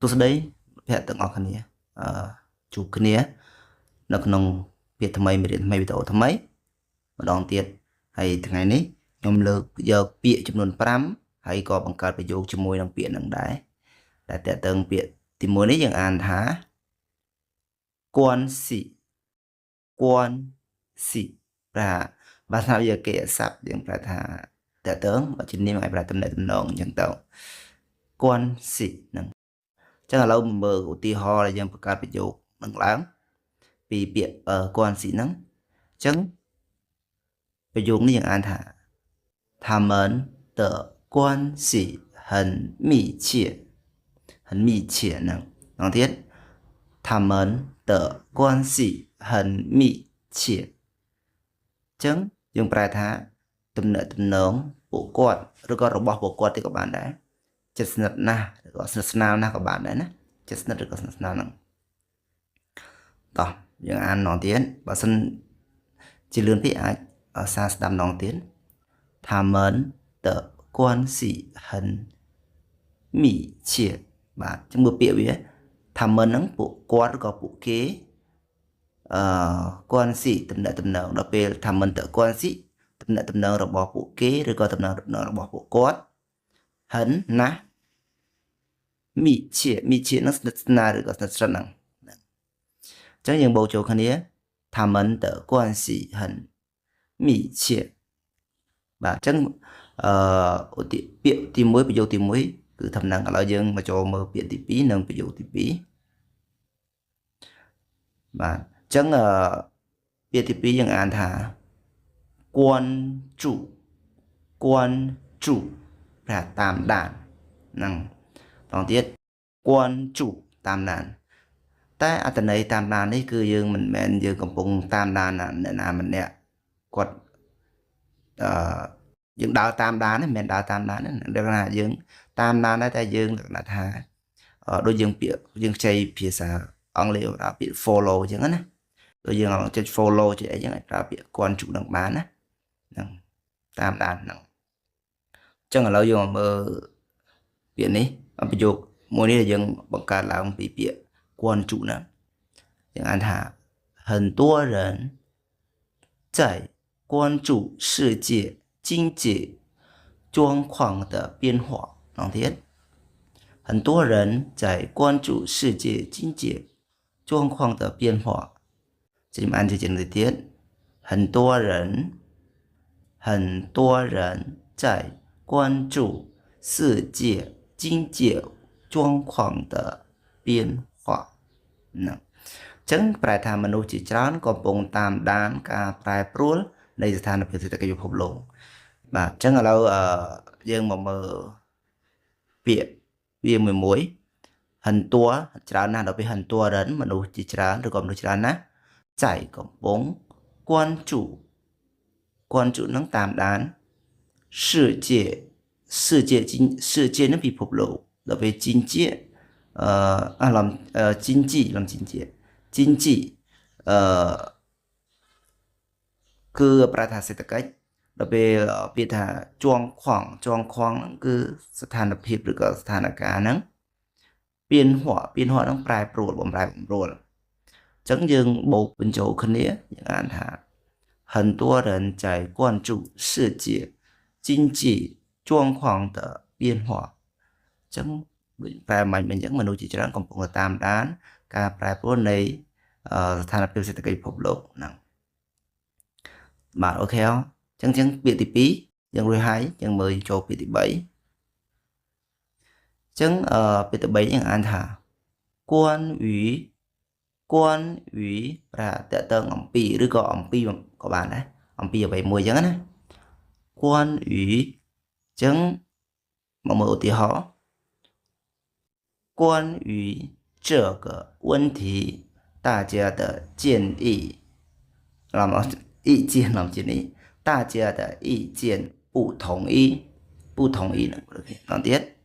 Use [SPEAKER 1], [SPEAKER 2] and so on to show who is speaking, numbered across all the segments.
[SPEAKER 1] ទស្សដីភ័ក្រទាំងអស់គ្នាជួបគ្នានៅក្នុងពាក្យថ្មីមេរៀនថ្មីវីដេអូថ្មីម្ដងទៀតហើយថ្ងៃនេះខ្ញុំលើកយកពាក្យចំនួន5ហើយក៏បង្កើតប្រយោគជាមួយនឹងពាក្យនឹងដែរតែតើតើពាក្យទី1នេះយើងអានថាគួនស៊ីគួនស៊ីប្រាភាសាវិទ្យាគេស័ព្ទយើងប្រែថាតើតើបើជំនាញឲ្យប្រែតំណែងអញ្ចឹងទៅគួនស៊ីហ្នឹងចឹងឥឡូវមើលឧទាហរណ៍ដែលយើងបង្កើតប្រយោគនឹងឡើងពីពាក្យគួនស៊ីហ្នឹងចឹងប្រយោគនេះយើងអានថា他们的关系很密切很密切ហ្នឹងដល់ទៀត他们的关系很密切ចឹងយើងប្រែថាទំនាក់ទំនងពួកគាត់ឬក៏របស់ពួកគាត់ទីក៏បានដែរជិតស្និទ្ធណាស់ឬក៏ស្និទ្ធស្នាលណាស់ក៏បានដែរណាជិតស្និទ្ធឬក៏ស្និទ្ធស្នាលហ្នឹងតោះយើងអានម្ដងទៀតបើសិនជាលឿនពេកអាចសារស្ដាប់ម្ដងទៀត他们的关系很密切បាទចាំមើលពាក្យវា他们ហ្នឹងពួកគាត់ឬក៏ពួកគេ关系តំណែងដល់ពេល他们的关系តំណែងរបស់ពួកគេឬក៏តំណែងរបស់ពួកគាត់很ណាស់密切នឹងស្និទ្ធស្នាលឬក៏ស្និទ្ធស្នាលហ្នឹងអញ្ចឹងយើងបូកចូលគ្នា他们的关系很密切បាទអញ្ចឹងពាក្យទី1ប្រយោគទី1គឺថាហ្នឹងឥឡូវយើងមកចូលមើលពាក្យទី2និងប្រយោគទី2បាទអញ្ចឹងពាក្យទី2យើងអានថាគួនជូប្រែតាមដានហ្នឹងបន្តទៀតគួនជូតាមដានតែអត្ថន័យតាមដាននេះគឺយើងមិនមែនយើងកំពុងតាមដានអ្នកណាម្នាក់គាត់យើងដើរតាមដានមិនមែនដើរតាមដានទេថាយើងតាមដានដែរតែយើងលក្ខណៈថាដូចយើងពាក្យយើងខ្ចីភាសាអង់គ្លេសប្រើពាក្យ follow អញ្ចឹងណាដូចយើងចុច follow ចុចអីចឹងឲ្យប្រើពាក្យគួនជូនឹងបានណាហ្នឹងតាមដានហ្នឹងអញ្ចឹងឥឡូវយើងមកមើលពាក្យនេះប្រយោគមួយនេះយើងបង្កើតឡើងពីពាក្យគួនជូណាយើងអានថា很多人在关注世界经济状况的变化然后很多人在关注世界经济状况的变化这里面按这几个点很多人在关注世界经济状况的变化ណាចឹងប្រែថាមនុស្សជាច្រើនកំពុងតាមដានការប្រែប្រួលនៃស្ថានភាពសេដ្ឋកិច្ចពិភពលោកបាទអញ្ចឹងឥឡូវយើងមកមើលពាក្យវាមួយហិនតួច្រើនណាស់ដល់ពេលហិនតួរិនមនុស្សជាច្រើនឬក៏មនុស្សច្រើនណាស់ចៃកំពុងគួនជូនឹងតាមដាន世界នឹងពិភពលោកដល់ពេល经济经济គឺប្រែថាសេដ្ឋកិច្ចដល់ពេលពាក្យថាជួងខ្វងហ្នឹងគឺស្ថានភាពឬក៏ស្ថានភាពហ្នឹងពៀនហួរហ្នឹងប្រែប្រួលបំរែបំរួលអញ្ចឹងយើងបូកបញ្ចូលគ្នាយើងអានថា很多人在关注世界经济状况的变化អញ្ចឹងប្រែមិនអញ្ចឹងមនុស្សជាច្រើនកំពុងតាមដានការប្រែប្រួលនៃស្ថានភាពសេដ្ឋកិច្ចពិភពលោកហ្នឹងបាទអូខេអញ្ចឹងពាក្យទី2យើងរួចហើយយើងមើលចូលពាក្យទី3អញ្ចឹងពាក្យទី3យើងអានថាគួនអ៊ីប្រែតើតើអំពីឬក៏អំពីក៏បានដែរអំពីអ្វីមួយអញ្ចឹងណាគួនអ៊ីអញ្ចឹងមកមើលឧទាហរណ៍关于这个问题大家的建议大家的意见不同意呢当ទៀត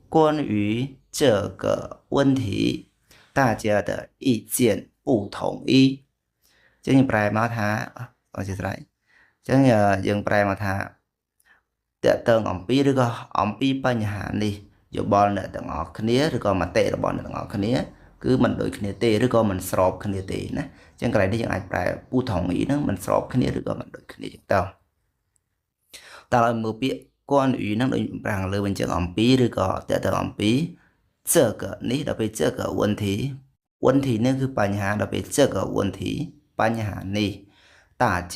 [SPEAKER 1] 关于这个问题大家的意见不同意ចឹងយើងប្រែមកថាអរគុណស្រ័យចឹងយើងប្រែមកថាត តើងអំពីឬក៏អំពីបញ្ហានេះយោបល់អ្នកទាំងអស់គ្នាឬក៏មតិរបស់អ្នកទាំងអស់គ្នាគឺមិនដូចគ្នាទេឬក៏មិនស្របគ្នាទេណាអញ្ចឹងកន្លែងនេះយើងអាចប្រែពូថងអ៊ីហ្នឹងមិនស្របគ្នាឬក៏មិនដូចគ្នាចឹងទៅតើឲ្យមើលពាក្យគាន់អ៊ីហ្នឹងដូចប្រាំងលើវិញចឹងអំពីឬក៏តើទៅអំពី这个នេះដល់ពេល这个问题នេះគឺបញ្ហាដល់ពេល这个问题បញ្ហានេះ大家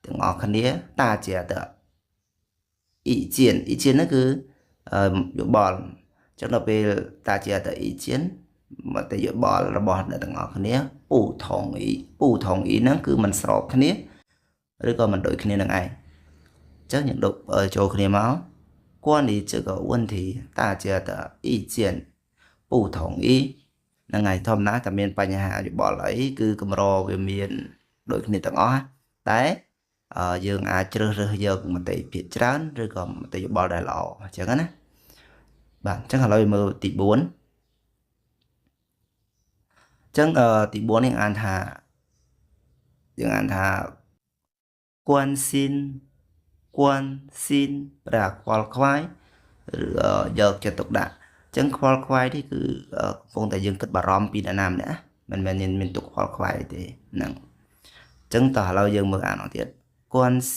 [SPEAKER 1] ទាំងអស់គ្នា大家的意见ហ្នឹងគឺយោបល់ចឹងដល់ពេល大家的意見មតិយោបល់របស់អ្នកទាំងអស់គ្នា不同意ហ្នឹងគឺមិនស្របគ្នាឬក៏មិនដូចគ្នានឹងឯងចឹងយើងដកចូលគ្នាមក关于这个问题大家的意见不同意ហ្នឹងហើយធម្មតាតែមានបញ្ហាយោបល់អីគឺកម្រវាមានដូចគ្នាទាំងអស់តែយើងអាចជ្រើសរើសយកមតិភាគច្រើនឬក៏មតិយោបល់ដែលល្អអញ្ចឹងណាបាទអញ្ចឹងឥឡូវមើលទី4អញ្ចឹងទី4នេះអានថាយើងអានថា关心ប្រែខ្វល់ខ្វាយឬយកចិត្តទុកដាក់អញ្ចឹងខ្វល់ខ្វាយនេះគឺកំពុងតែយើងគិតបារម្ភពីអ្នកណាម្នាក់មិនមែនមានទុកខ្វល់ខ្វាយទេហ្នឹងអញ្ចឹងតោះឥឡូវយើងមើលអានទៀត关心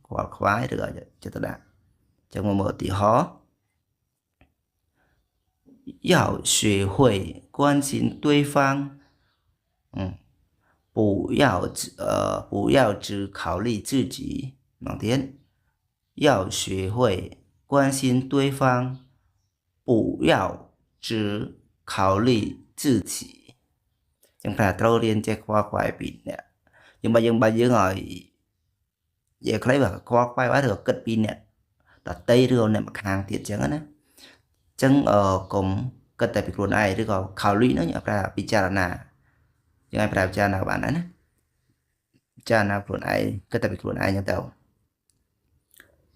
[SPEAKER 1] ខ្វល់ខ្វាយឬក៏ចិត្តទុកដាក់អញ្ចឹងមកមើលឧទាហរណ៍要学会关心对方不要只考虑自己两天要学会关心对方不要只考虑自己ចឹងថាត្រូវរៀនចេះខ្វល់ខ្វាយពីអ្នកយើងបើយើងឲ្យនិយាយខ្លីបើខ្វល់ខ្វាយហើយឬគិតពីអ្នកដតីឬអ្នកម្ខាងទៀតចឹងណាចឹងកុំគិតតែពីខ្លួនឯងឬក៏ខោលីហ្នឹងយើងប្រើពិចារណាយើងអាចប្រើពិចារណាបានដែរណាពិចារណាខ្លួនឯងគិតតែពីខ្លួនឯងចឹងទៅ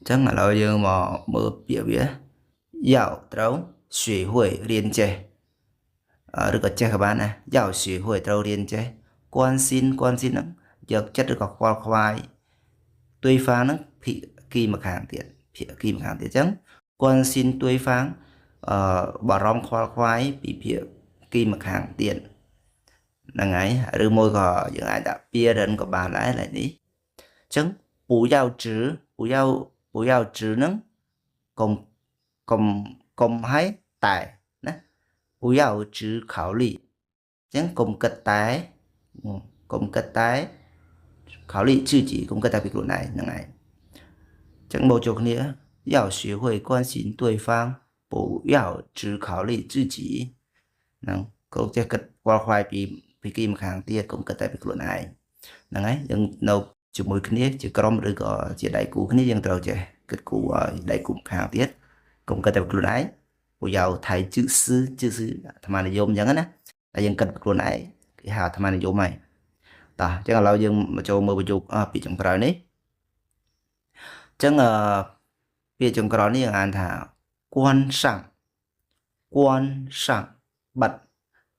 [SPEAKER 1] ចឹងឥឡូវយើងមកមើលពាក្យវាយ៉ាវត្រូវ学会រៀនចេះឬក៏ចេះក៏បានណាយ៉ាវ学会ត្រូវរៀនចេះ关心ហ្នឹងយកចិត្តឬក៏ខ្វល់ខ្វាយ对方ហ្នឹងភាគីម្ខាងទៀតចឹង关心对方បារម្ភខ្វល់ខ្វាយពីភាគីម្ខាងទៀតហ្នឹងហើយឬមួយក៏យើងអាចដាក់ពាក្យរិនក៏បានដែរឡើយនេះអញ្ចឹង不要只ហ្នឹងកុំឲ្យតែណា不要只考虑អញ្ចឹងកុំគិតតែ考虑自己កុំគិតតែពីខ្លួនឯងហ្នឹងហើយអញ្ចឹងមកចូលគ្នា要学会关心对方不要只考虑自己ហ្នឹងកុំចេះគិតខ្វល់ខ្វាយពីគីម្ខាងទៀតកុំគិតតែពីខ្លួនឯងហ្នឹងហើយយើងនៅជាមួយគ្នាជាក្រុមឬក៏ជាដៃគូគ្នាយើងត្រូវចេះគិតគូឲ្យដៃគូម្ខាងទៀតកុំគិតតែពីខ្លួនឯងពួកយកថៃជឺស៊ឺអាត្មានិយមអញ្ចឹងណាតែយើងគិតពីខ្លួនឯងគេហៅអាត្មានិយមហើយតោះអញ្ចឹងឥឡូវយើងមកចូលមើលប្រយោគពីចុងក្រោយនេះអញ្ចឹងពាក្យចុងក្រោយនេះយើងអានថាគួនសាំងបិទ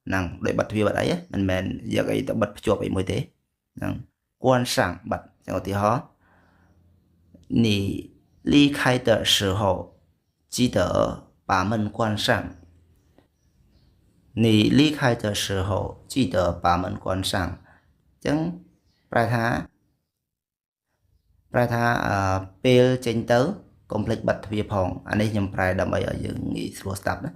[SPEAKER 1] ហ្នឹងដោយបិទទ្វារបិទអីមិនមែនយកអីទៅបិទភ្ជាប់អីមួយទេហ្នឹងគួនសាំងបិទអញ្ចឹងឧទាហរណ៍你离开的时候记得把门关上你离开的时候记得把门关上អញ្ចឹងប្រែថាពេលចេញទៅកុំភ្លេចបិទទ្វារផងអានេះខ្ញុំប្រែដើម្បីឲ្យយើងងាយស្រួលស្ដាប់ណា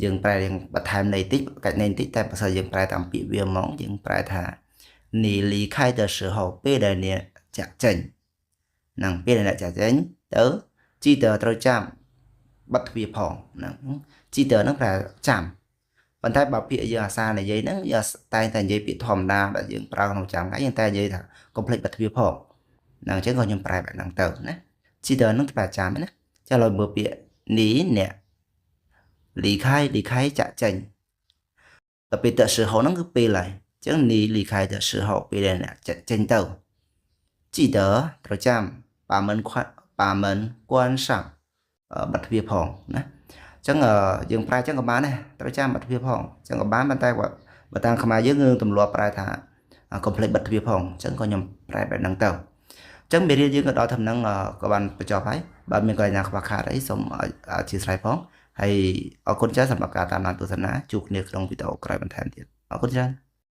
[SPEAKER 1] យើងប្រែយើងបន្ថែមន័យតិចកាច់ន័យតិចតែបើសិនយើងប្រែតាមពាក្យវាហ្មងយើងប្រែថា你离开的时候ពេលដែលអ្នកចាក់ចេញហ្នឹងពេលដែលអ្នកចាក់ចេញទៅជីតើត្រូវចាំបិទទ្វារផងហ្នឹងជីតើហ្នឹងប្រែចាំប៉ុន្តែបើពាក្យយើងអាសានិយាយហ្នឹងយើងតែងតែនិយាយពាក្យធម្មតាដែលយើងប្រើក្នុងចាំថ្ងៃយើងតែនិយាយថាកុំភ្លេចបិទទ្វារផងហ្នឹងអញ្ចឹងក៏ខ្ញុំប្រែបែបហ្នឹងទៅណាជីតើហ្នឹងប្រែចាំណាចាឥឡូវមើលពាក្យនេះអ្នកលីខៃចាក់ចេញដល់ពេលតើ时候ហ្នឹងគឺពេលហើយអញ្ចឹងនេះលីខៃ的时候ពេលដែលអ្នកចាក់ចេញទៅ记得ត្រូវចាំ把门关上បិទទ្វារផងណាអញ្ចឹងយើងប្រែអញ្ចឹងក៏បានដែរត្រូវចាំបិទទ្វារផងអញ្ចឹងក៏បានប៉ុន្តែបើតាមខ្មែរយើងទម្លាប់ប្រែថាកុំភ្លេចបិទទ្វារផងអញ្ចឹងក៏ខ្ញុំប្រែបែបហ្នឹងទៅអញ្ចឹងមេរៀនយើងក៏ដល់ធំហ្នឹងក៏បានបញ្ចប់ហើយ បាទមានកន្លែងណាខ្វះខាតអីសូមអធិស្ឋានផងហើយអរគុណច្រើនសម្រាប់ការតាមដានទស្សនាជួបគ្នាក្នុងវីដេអូក្រោយបន្ថែមទៀតអរគុណច្រើន